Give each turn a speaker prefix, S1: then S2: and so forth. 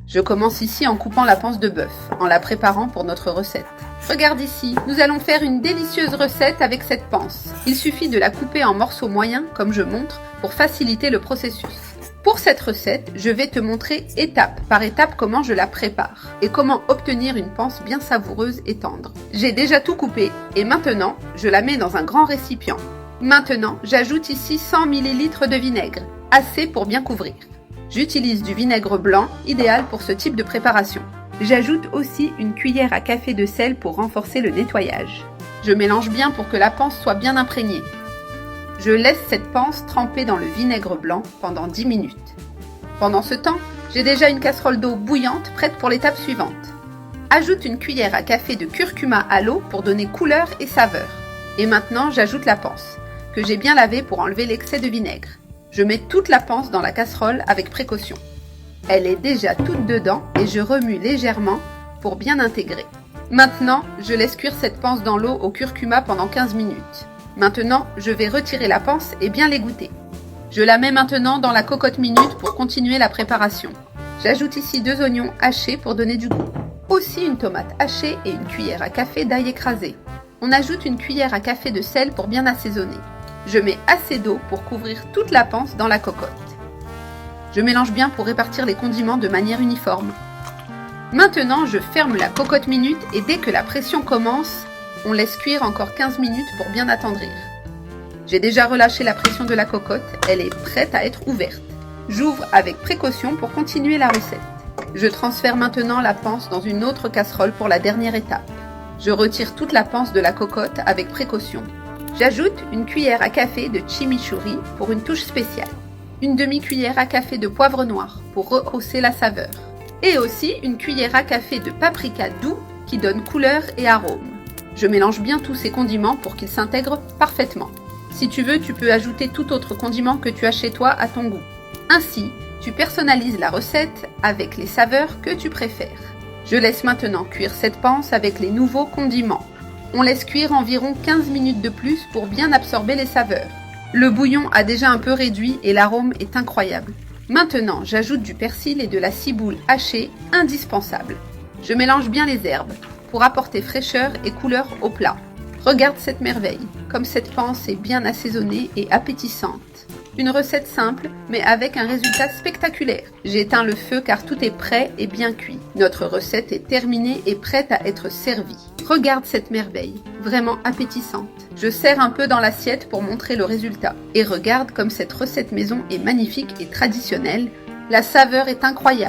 S1: Je commence ici en coupant la panse de bœuf, en la préparant pour notre recette. Regarde ici, nous allons faire une délicieuse recette avec cette panse. Il suffit de la couper en morceaux moyens, comme je montre, pour faciliter le processus. Pour cette recette, je vais te montrer étape par étape comment je la prépare et comment obtenir une panse bien savoureuse et tendre. J'ai déjà tout coupé et maintenant, je la mets dans un grand récipient. Maintenant, j'ajoute ici 100 ml de vinaigre, assez pour bien couvrir. J'utilise du vinaigre blanc, idéal pour ce type de préparation. J'ajoute aussi une cuillère à café de sel pour renforcer le nettoyage. Je mélange bien pour que la panse soit bien imprégnée. Je laisse cette panse tremper dans le vinaigre blanc pendant 10 minutes. Pendant ce temps, j'ai déjà une casserole d'eau bouillante prête pour l'étape suivante. Ajoute une cuillère à café de curcuma à l'eau pour donner couleur et saveur. Et maintenant, j'ajoute la panse, que j'ai bien lavée pour enlever l'excès de vinaigre. Je mets toute la panse dans la casserole avec précaution. Elle est déjà toute dedans et je remue légèrement pour bien intégrer. Maintenant, je laisse cuire cette panse dans l'eau au curcuma pendant 15 minutes. Maintenant, je vais retirer la panse et bien l'égoutter. Je la mets maintenant dans la cocotte minute pour continuer la préparation. J'ajoute ici 2 oignons hachés pour donner du goût. Aussi une tomate hachée et une cuillère à café d'ail écrasé. On ajoute une cuillère à café de sel pour bien assaisonner. Je mets assez d'eau pour couvrir toute la panse dans la cocotte. Je mélange bien pour répartir les condiments de manière uniforme. Maintenant, je ferme la cocotte minute et dès que la pression commence, on laisse cuire encore 15 minutes pour bien attendrir. J'ai déjà relâché la pression de la cocotte, elle est prête à être ouverte. J'ouvre avec précaution pour continuer la recette. Je transfère maintenant la panse dans une autre casserole pour la dernière étape. Je retire toute la panse de la cocotte avec précaution. J'ajoute une cuillère à café de chimichurri pour une touche spéciale. Une demi-cuillère à café de poivre noir pour rehausser la saveur. Et aussi une cuillère à café de paprika doux qui donne couleur et arôme. Je mélange bien tous ces condiments pour qu'ils s'intègrent parfaitement. Si tu veux, tu peux ajouter tout autre condiment que tu as chez toi à ton goût. Ainsi, tu personnalises la recette avec les saveurs que tu préfères. Je laisse maintenant cuire cette panse avec les nouveaux condiments. On laisse cuire environ 15 minutes de plus pour bien absorber les saveurs. Le bouillon a déjà un peu réduit et l'arôme est incroyable. Maintenant, j'ajoute du persil et de la ciboule hachée, indispensable. Je mélange bien les herbes pour apporter fraîcheur et couleur au plat. Regarde cette merveille, comme cette panse est bien assaisonnée et appétissante. Une recette simple, mais avec un résultat spectaculaire. J'éteins le feu car tout est prêt et bien cuit. Notre recette est terminée et prête à être servie. Regarde cette merveille, vraiment appétissante. Je sers un peu dans l'assiette pour montrer le résultat. Et regarde comme cette recette maison est magnifique et traditionnelle. La saveur est incroyable.